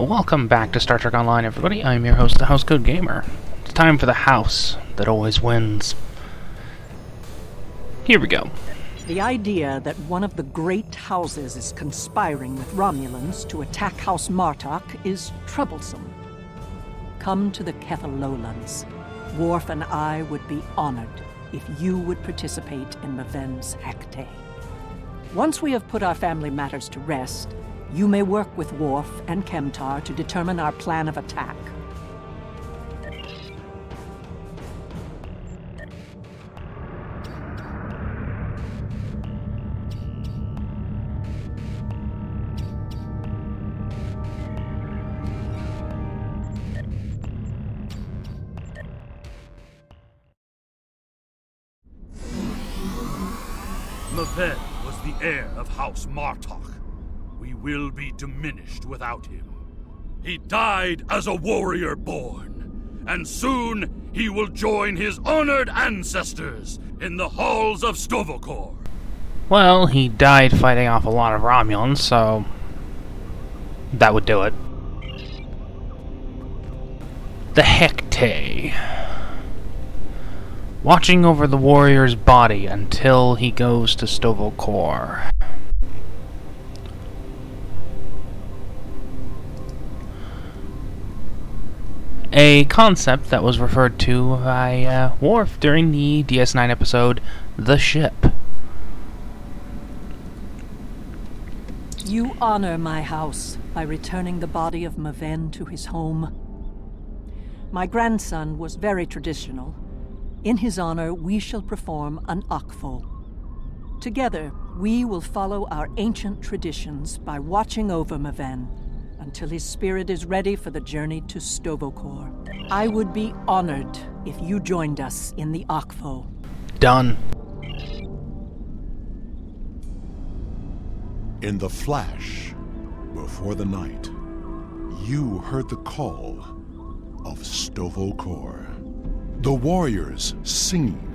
Welcome back to Star Trek Online, everybody. I'm your host, the Housecoat Gamer. It's time for the house that always wins. Here we go. The idea that one of the great houses is conspiring with Romulans to attack House Martok is troublesome. Come to the Kethalolans. Worf and I would be honored if you would participate in Maven's Hecate. Once we have put our family matters to rest, you may work with Worf and Kemtar to determine our plan of attack. Maven was the heir of House Martok. We will be diminished without him. He died as a warrior born, and soon he will join his honored ancestors in the halls of Stovokor. Well, he died fighting off a lot of Romulans, so that would do it. The Hecate. Watching over the warrior's body until he goes to Stovokor. A concept that was referred to by Worf during the DS9 episode, The Ship. You honor my house by returning the body of Maven to his home. My grandson was very traditional. In his honor, we shall perform an Akvo. Together, we will follow our ancient traditions by watching over Maven until his spirit is ready for the journey to Stovokor. I would be honored if you joined us in the Akvo. Done. In the flash, before the night, you heard the call of Stovokor. The warriors singing.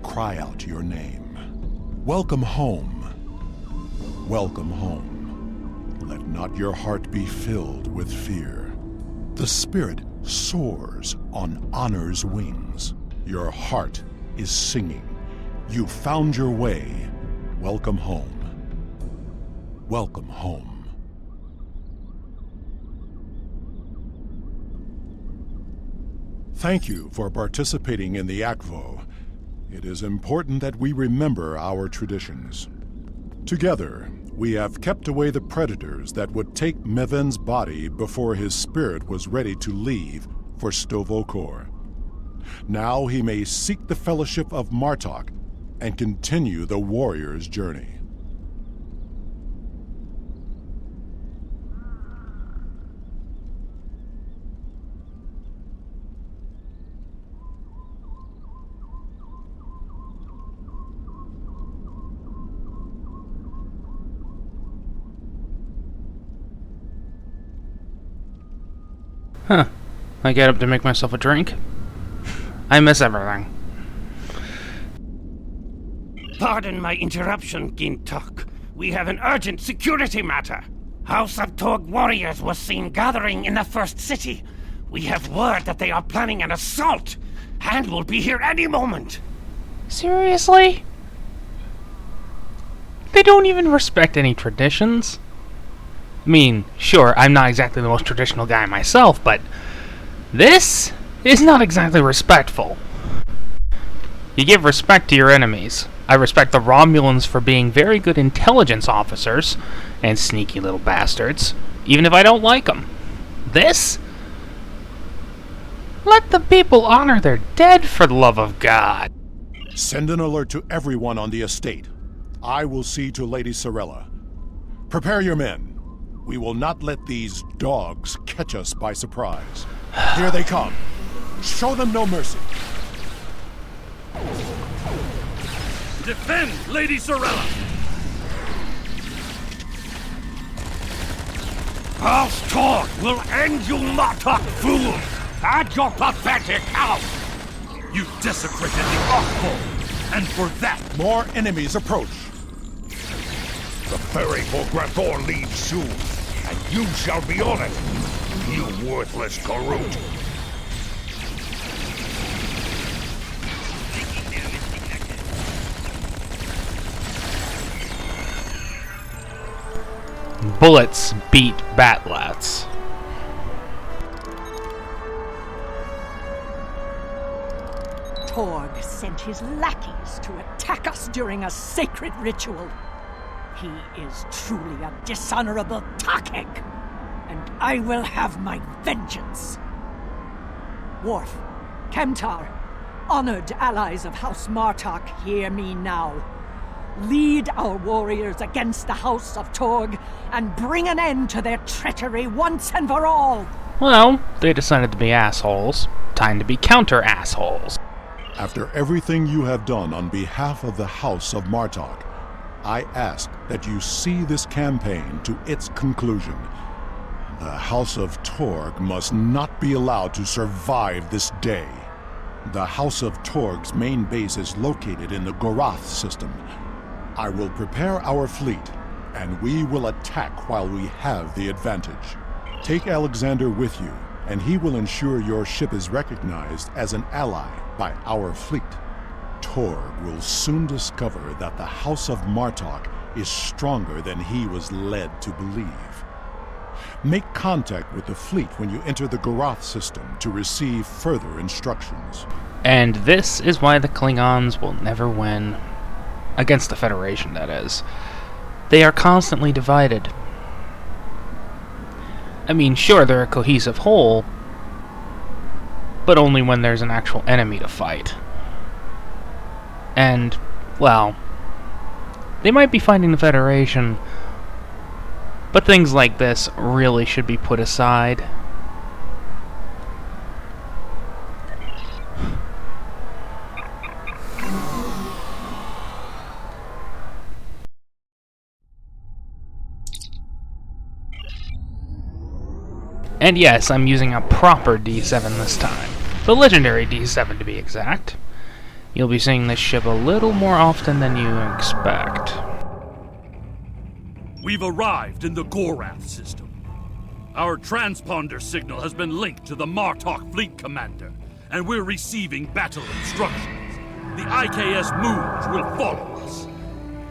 Cry out your name. Welcome home. Welcome home. Let not your heart be filled with fear. The spirit soars on honor's wings. Your heart is singing. You found your way. Welcome home. Welcome home. Thank you for participating in the Akvo. It is important that we remember our traditions. Together, we have kept away the predators that would take Maven's body before his spirit was ready to leave for Stovokor. Now he may seek the fellowship of Martok and continue the warrior's journey. Huh. I get up to make myself a drink. I miss everything. Pardon my interruption, Gintok. We have an urgent security matter. House of Tog warriors was seen gathering in the first city. We have word that they are planning an assault, and will be here any moment. Seriously? They don't even respect any traditions? I mean, sure, I'm not exactly the most traditional guy myself, but this is not exactly respectful. You give respect to your enemies. I respect the Romulans for being very good intelligence officers and sneaky little bastards, even if I don't like them. This? Let the people honor their dead, for the love of God. Send an alert to everyone on the estate. I will see to Lady Sorella. Prepare your men. We will not let these dogs catch us by surprise. Here they come. Show them no mercy. Defend Lady Sorella! House Tog will end you, Martok fools, and your pathetic house. You desecrated the Akvo, and for that, More enemies approach. The ferry for Grathor leaves soon, and You shall be on it, you worthless Karut. Bullets beat batlats. Torg sent his lackeys to attack us during a sacred ritual. He is truly a dishonorable Takek, and I will have my vengeance. Worf, Kemtar, honored allies of House Martok, hear me now. Lead our warriors against the House of Torg and bring an end to their treachery once and for all. Well, they decided to be assholes. Time to be counter-assholes. After everything you have done on behalf of the House of Martok, I ask that you see this campaign to its conclusion. The House of Torg must not be allowed to survive this day. The House of Torg's main base is located in the Gorath system. I will prepare our fleet, and we will attack while we have the advantage. Take Alexander with you, and he will ensure your ship is recognized as an ally by our fleet. Torg will soon discover that the House of Martok is stronger than he was led to believe. Make contact with the fleet when you enter the Gorath system to receive further instructions. And this is why the Klingons will never win. Against the Federation, that is. They are constantly divided. I mean, sure, they're a cohesive whole, but only when there's an actual enemy to fight. And, well, they might be fighting the Federation, but things like this really should be put aside. And yes, I'm using a proper D7 this time. The legendary D7 to be exact. You'll be seeing this ship a little more often than you expect. We've arrived in the Gorath system. Our transponder signal has been linked to the Martok fleet commander, and we're receiving battle instructions. The IKS Mooj will follow us.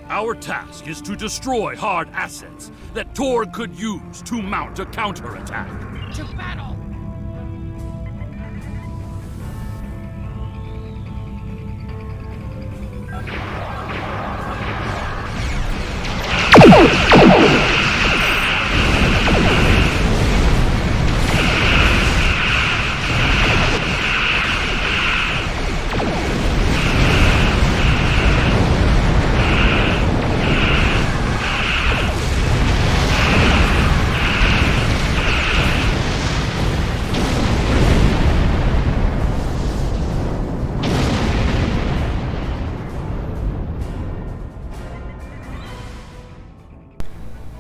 Our task is to destroy hard assets that Torg could use to mount a counterattack. To battle!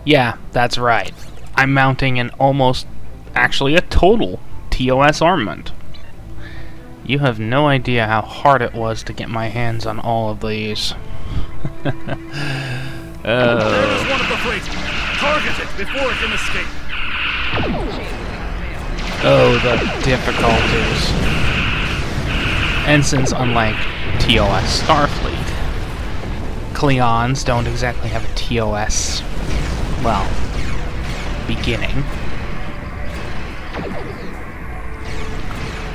Yeah, that's right. I'm mounting an actually a total TOS armament. You have no idea how hard it was to get my hands on all of these. There is one of the freighters. Target it before it can escape. Oh, the difficulties. And since unlike TOS Starfleet, Klingons don't exactly have a TOS, well, beginning.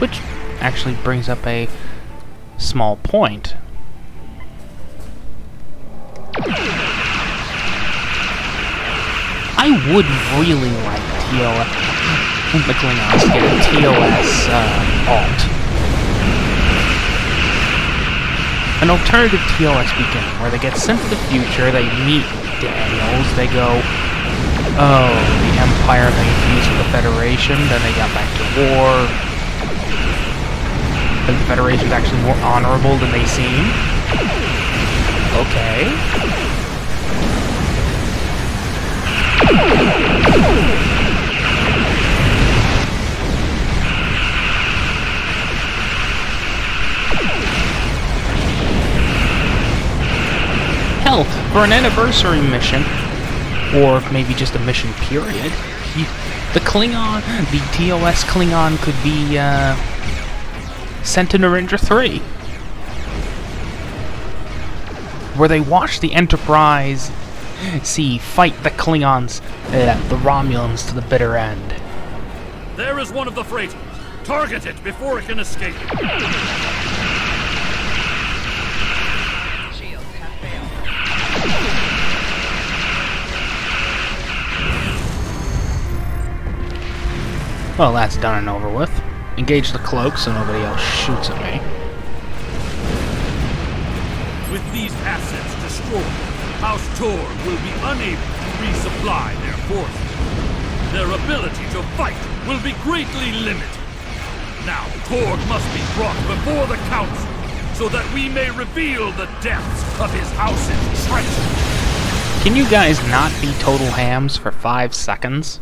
Which actually brings up a small point. I would really like the Klingons to get a TOS alt. An alternative TOS beginning, where they get sent to the future, they meet Daniels, they go, oh, the Empire made peace with the Federation, then they got back to war. But the Federation's actually more honorable than they seem. Okay. Hell, for an anniversary mission, Or maybe just a mission period. The Klingon, the TOS Klingon could be sent to Narendra 3. Where they watch the Enterprise fight the Klingons, the Romulans, to the bitter end. There is one of the freighters. Target it before it can escape. Well, that's done and over with. Engage the cloak so nobody else shoots at me. With these assets destroyed, House Torg will be unable to resupply their forces. Their ability to fight will be greatly limited. Now, Torg must be brought before the Council so that we may reveal the depths of his house's treachery. Can you guys not be total hams for 5 seconds?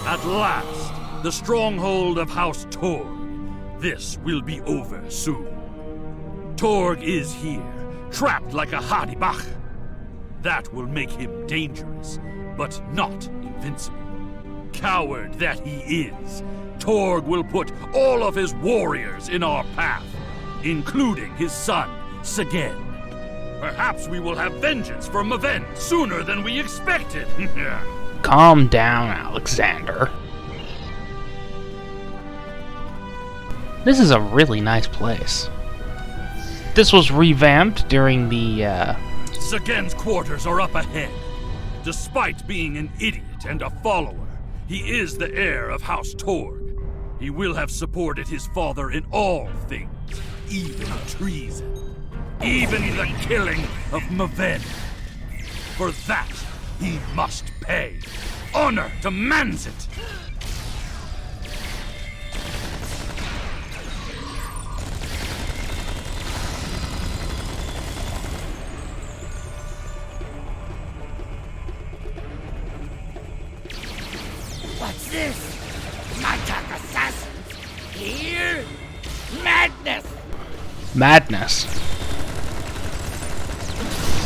At last, the stronghold of House Torg. This will be over soon. Torg is here, trapped like a Hadibach. That will make him dangerous, but not invincible. Coward that he is, Torg will put all of his warriors in our path, including his son, Sagen. Perhaps we will have vengeance for Maven sooner than we expected. Calm down, Alexander. This is a really nice place. This was revamped during the, Sagen's quarters are up ahead. Despite being an idiot and a follower, he is the heir of House Torg. He will have supported his father in all things, even treason. Even the killing of Maven. For that, he must pay. Honor demands it! What's this? Martok assassins? Here? Madness! madness.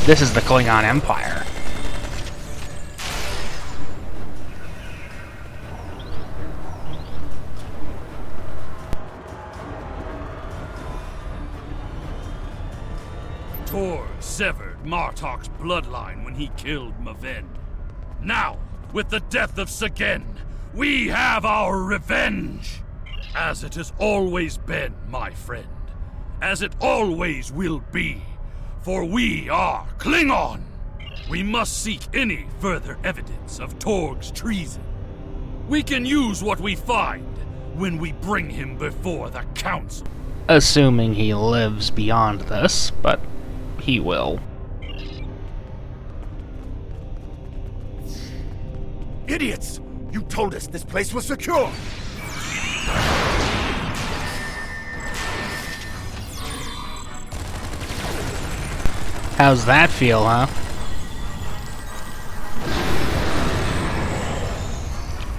This is the Klingon Empire. Torg severed Martok's bloodline when he killed Maven. Now, with the death of Sagen, we have our revenge! As it has always been, my friend. As it always will be. For we are Klingon! We must seek any further evidence of Torg's treason. We can use what we find when we bring him before the Council. Assuming he lives beyond this, but he will. Idiots! You told us this place was secure! How's that feel, huh?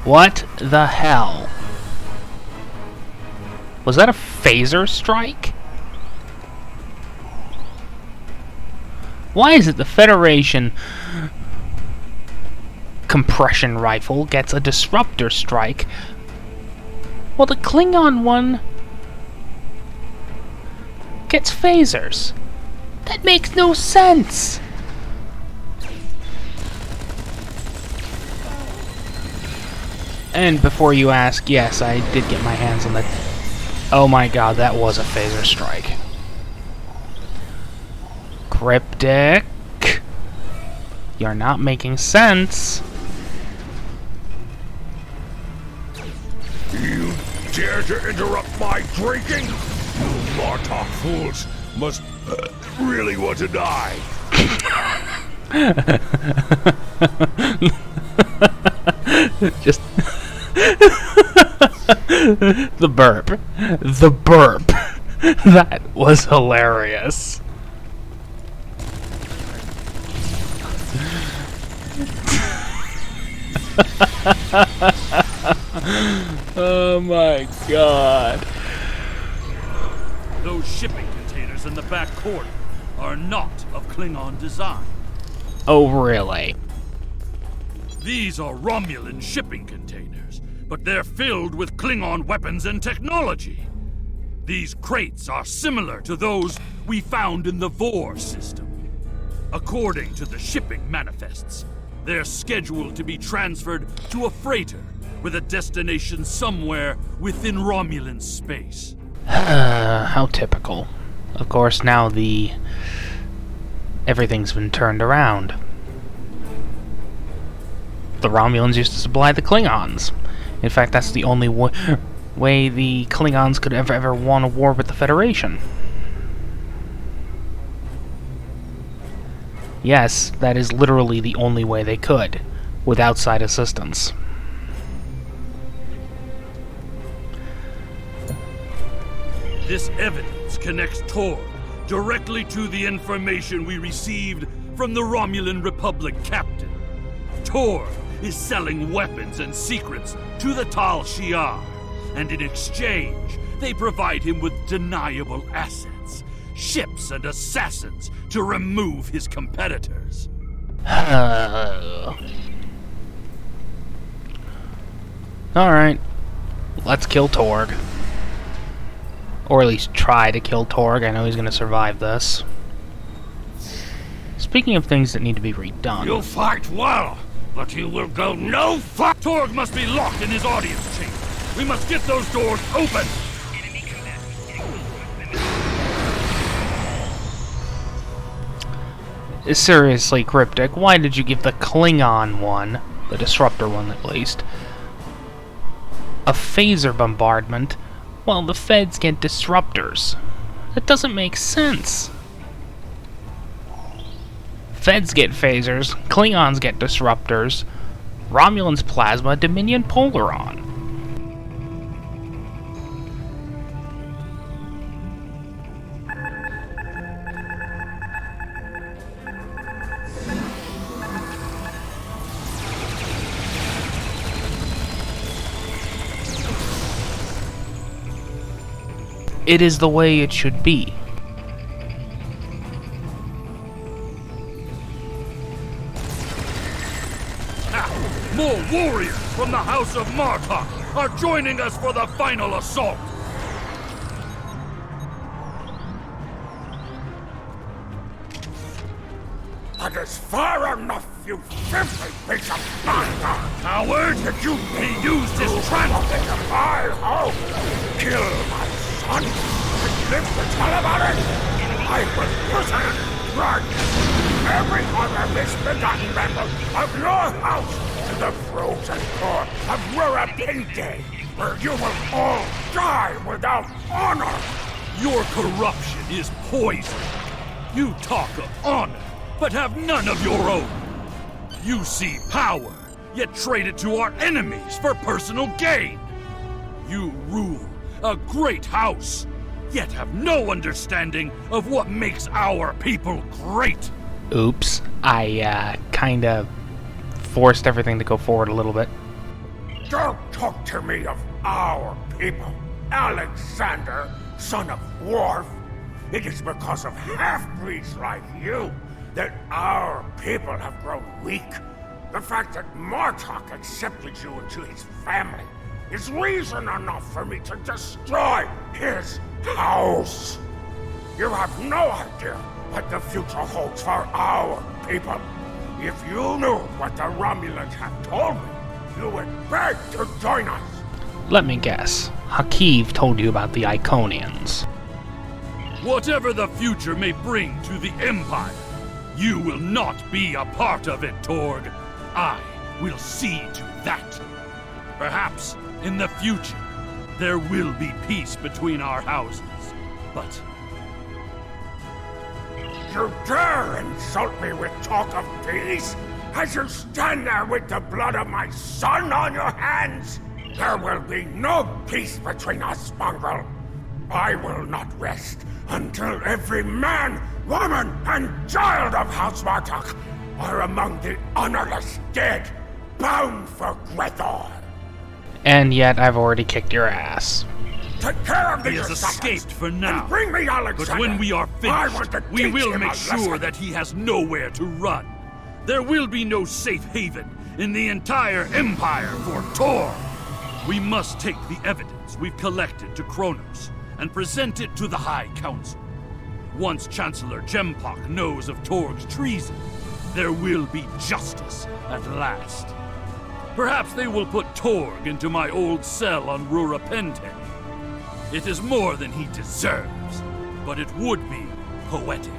What the hell? Was that a phaser strike? Why is it the Federation compression rifle gets a disruptor strike, while the Klingon one gets phasers? That makes no sense! And before you ask, yes, I did get my hands on that. Oh my god, that was a phaser strike. Cryptic. You're not making sense. You dare to interrupt my drinking? You Martok fools must really want to die. Just the burp. The burp. That was hilarious. Oh my god. Those shipping containers in the back corner are not of Klingon design. Oh, really? These are Romulan shipping containers, but they're filled with Klingon weapons and technology. These crates are similar to those we found in the Vor system. According to the shipping manifests, they're scheduled to be transferred to a freighter with a destination somewhere within Romulan space. How typical. Of course, now everything's been turned around. The Romulans used to supply the Klingons. In fact, that's the only way the Klingons could ever won a war with the Federation. Yes, that is literally the only way they could, with outside assistance. This evidence connects Torg directly to the information we received from the Romulan Republic captain. Torg is selling weapons and secrets to the Tal Shiar, and in exchange, they provide him with deniable assets, ships and assassins to remove his competitors. Alright, let's kill Torg. Or at least try to kill Torg. I know he's going to survive this. Speaking of things that need to be redone... You fight well, but you will go no far. Torg must be locked in his audience chamber. We must get those doors open! Seriously, Cryptic, why did you give the Klingon one, the Disruptor one at least, a phaser bombardment while the Feds get Disruptors? That doesn't make sense. Feds get phasers, Klingons get Disruptors, Romulans Plasma, Dominion Polaron. It is the way it should be. More warriors from the House of Martok are joining us for the final assault! That is far enough, you filthy piece of thunder! Coward! He used his transport! Into my home! Kill my son! And live to tell about it! I will personally drag every other misbegotten member of your house to the frozen core of Rurapinte, where you will all die without honor! Your corruption is poison. You talk of honor, but have none of your own. You see power, yet trade it to our enemies for personal gain. You rule a great house, yet have no understanding of what makes our people great. Oops, I kinda forced everything to go forward a little bit. Don't talk to me of our people, Alexander, son of Worf. It is because of half-breeds like you that our people have grown weak. The fact that Martok accepted you into his family is reason enough for me to destroy his house. You have no idea what the future holds for our people. If you knew what the Romulans have told me, you would beg to join us. Let me guess. Hakiv told you about the Iconians. Whatever the future may bring to the Empire, you will not be a part of it, Torg. I will see to that. Perhaps, in the future, there will be peace between our houses, but... You dare insult me with talk of peace? As you stand there with the blood of my son on your hands? There will be no peace between us, mongrel. I will not rest until every man, woman, and child of House Martok are among the honorless dead, bound for Grethor. And yet I've already kicked your ass. Take care of He these has assassins, escaped for now. and bring me Alexander. But when we are I want finished, to we teach will him make a sure lesson. that he has nowhere to run. There will be no safe haven in the entire Empire for Tor. We must take the evidence we've collected to Kronos and present it to the High Council. Once Chancellor Jempok knows of Torg's treason, there will be justice at last. Perhaps they will put Torg into my old cell on Rura Penthe. It is more than he deserves, but it would be poetic.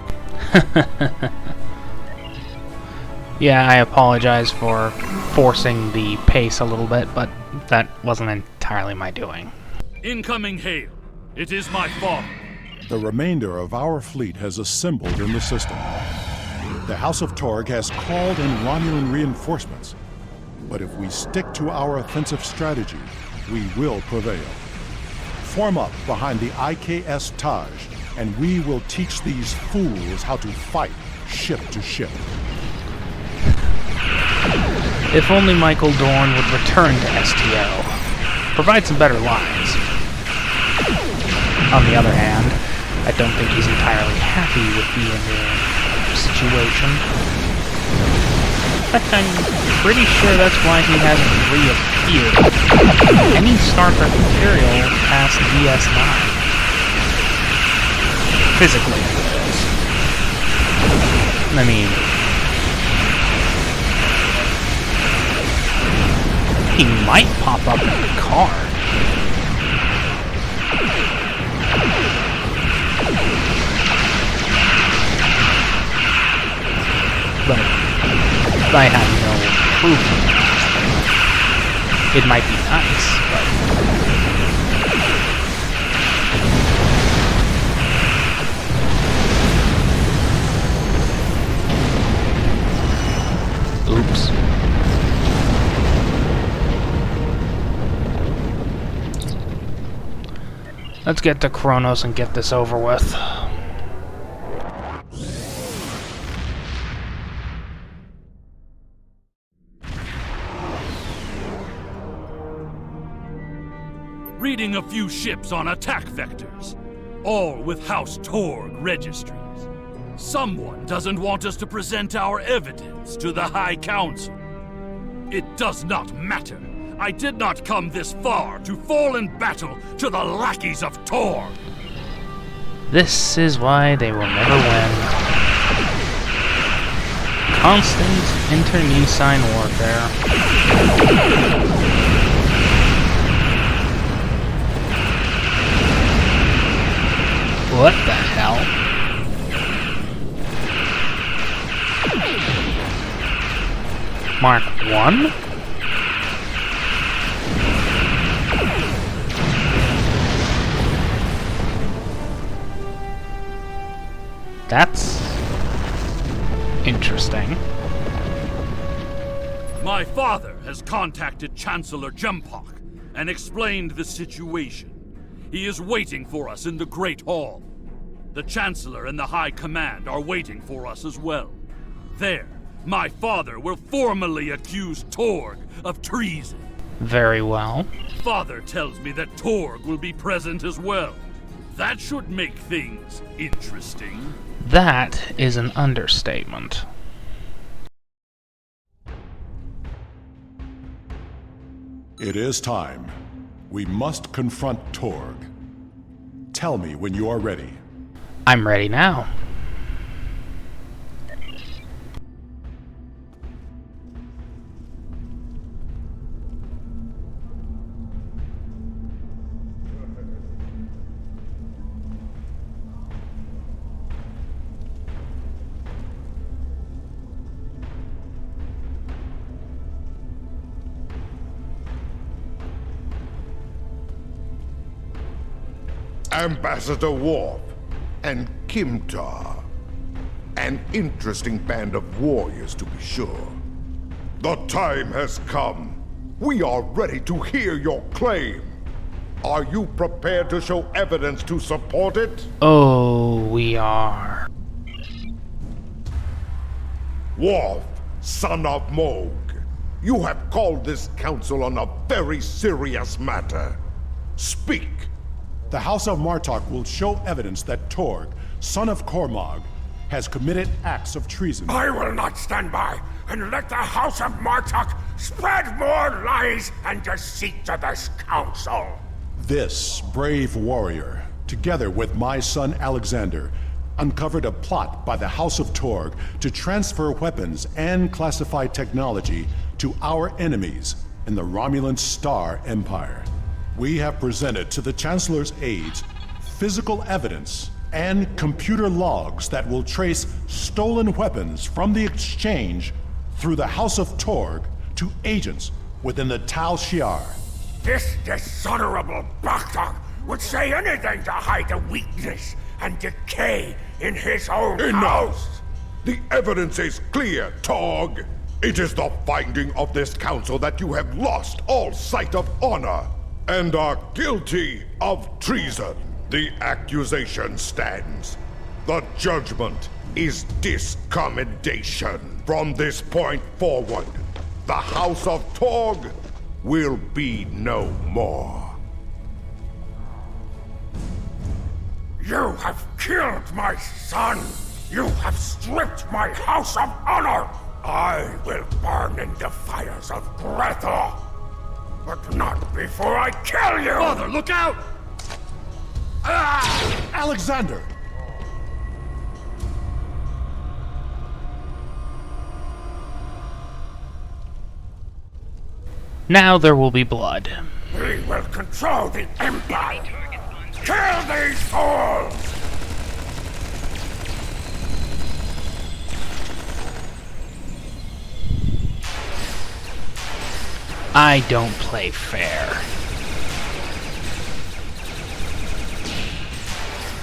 Yeah, I apologize for forcing the pace a little bit, but that wasn't entirely my doing. Incoming hail. It is my father. The remainder of our fleet has assembled in the system. The House of Torg has called in Romulan reinforcements, but if we stick to our offensive strategy, we will prevail. Form up behind the IKS Taj, and we will teach these fools how to fight ship to ship. If only Michael Dorn would return to STO. Provide some better lines. On the other hand, I don't think he's entirely happy with being in the situation. But I'm pretty sure that's why he hasn't reappeared any Star Trek material past DS9. Physically, that is. I mean, he might pop up in the card. But I have no proof of that. It might be nice, but... Oops. Let's get to Kronos and get this over with. Reading a few ships on attack vectors, all with House Torg registries. Someone doesn't want us to present our evidence to the High Council. It does not matter. I did not come this far to fall in battle to the lackeys of Torg. This is why they will never win. Constant internecine warfare. What the hell? Mark 1? That's interesting. My father has contacted Chancellor Jempok and explained the situation. He is waiting for us in the Great Hall. The Chancellor and the High Command are waiting for us as well. There, my father will formally accuse Torg of treason. Very well. Father tells me that Torg will be present as well. That should make things interesting. That is an understatement. It is time. We must confront Torg. Tell me when you are ready. I'm ready now. Ambassador Worf and Kimtar. An interesting band of warriors, to be sure. The time has come. We are ready to hear your claim. Are you prepared to show evidence to support it? Oh, we are. Worf, son of Moog, you have called this council on a very serious matter. Speak. The House of Martok will show evidence that Torg, son of Cormog, has committed acts of treason. I will not stand by and let the House of Martok spread more lies and deceit to this council. This brave warrior, together with my son Alexander, uncovered a plot by the House of Torg to transfer weapons and classified technology to our enemies in the Romulan Star Empire. We have presented to the Chancellor's aides physical evidence and computer logs that will trace stolen weapons from the exchange through the House of Torg to agents within the Tal Shiar. This dishonorable bastard would say anything to hide the weakness and decay in his own house. The evidence is clear, Torg. It is the finding of this council that you have lost all sight of honor and are guilty of treason. The accusation stands. The judgment is discommendation. From this point forward, the House of Torg will be no more. You have killed my son! You have stripped my house of honor! I will burn in the fires of Grethor! But not before I kill you! Father, look out! Alexander! Now there will be blood. We will control the Empire! Kill these fools! I don't play fair.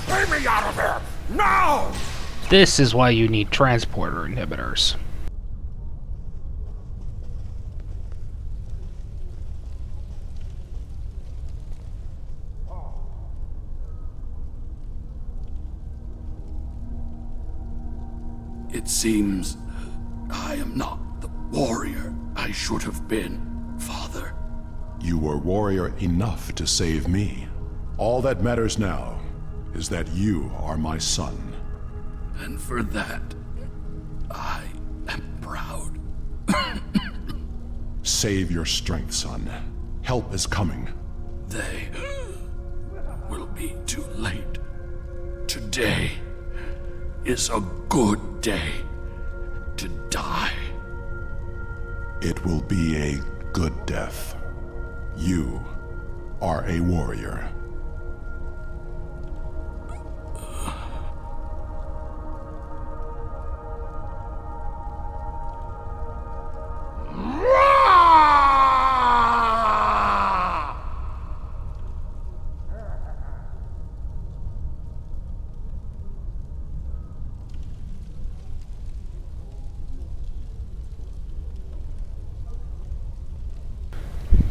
Get me out of here! Now! This is why you need transporter inhibitors. It seems I am not the warrior I should have been, Father. You were warrior enough to save me. All that matters now is that you are my son. And for that, I am proud. Save your strength, son. Help is coming. They will be too late. Today is a good day to die. It will be a good death. You are a warrior.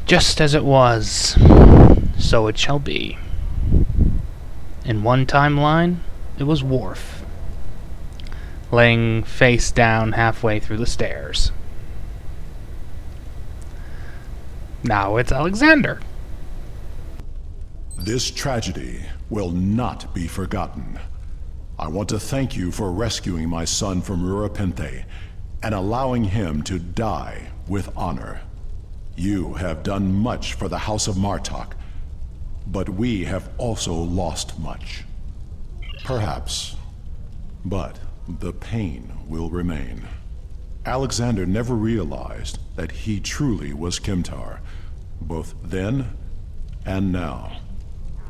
Just as it was, so it shall be. In one timeline, it was Worf, laying face down halfway through the stairs. Now it's Alexander. This tragedy will not be forgotten. I want to thank you for rescuing my son from Rurapente and allowing him to die with honor. You have done much for the House of Martok, but we have also lost much. Perhaps, but the pain will remain. Alexander never realized that he truly was Kimtar, both then and now.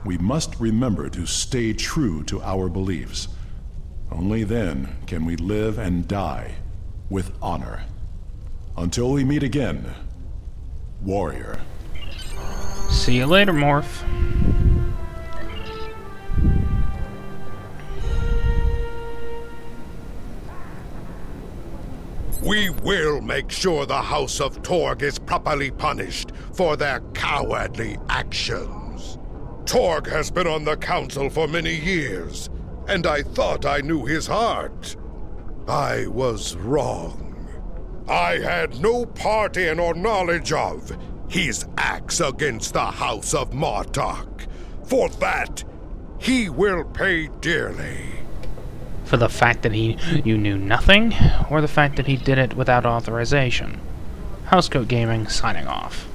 We must remember to stay true to our beliefs. Only then can we live and die with honor. Until we meet again, warrior. See you later, Morph. We will make sure the House of Torg is properly punished for their cowardly actions. Torg has been on the council for many years, and I thought I knew his heart. I was wrong. I had no part in or knowledge of his acts against the House of Martok. For that, he will pay dearly. For the fact that you knew nothing, or the fact that he did it without authorization? Housecoat Gaming, signing off.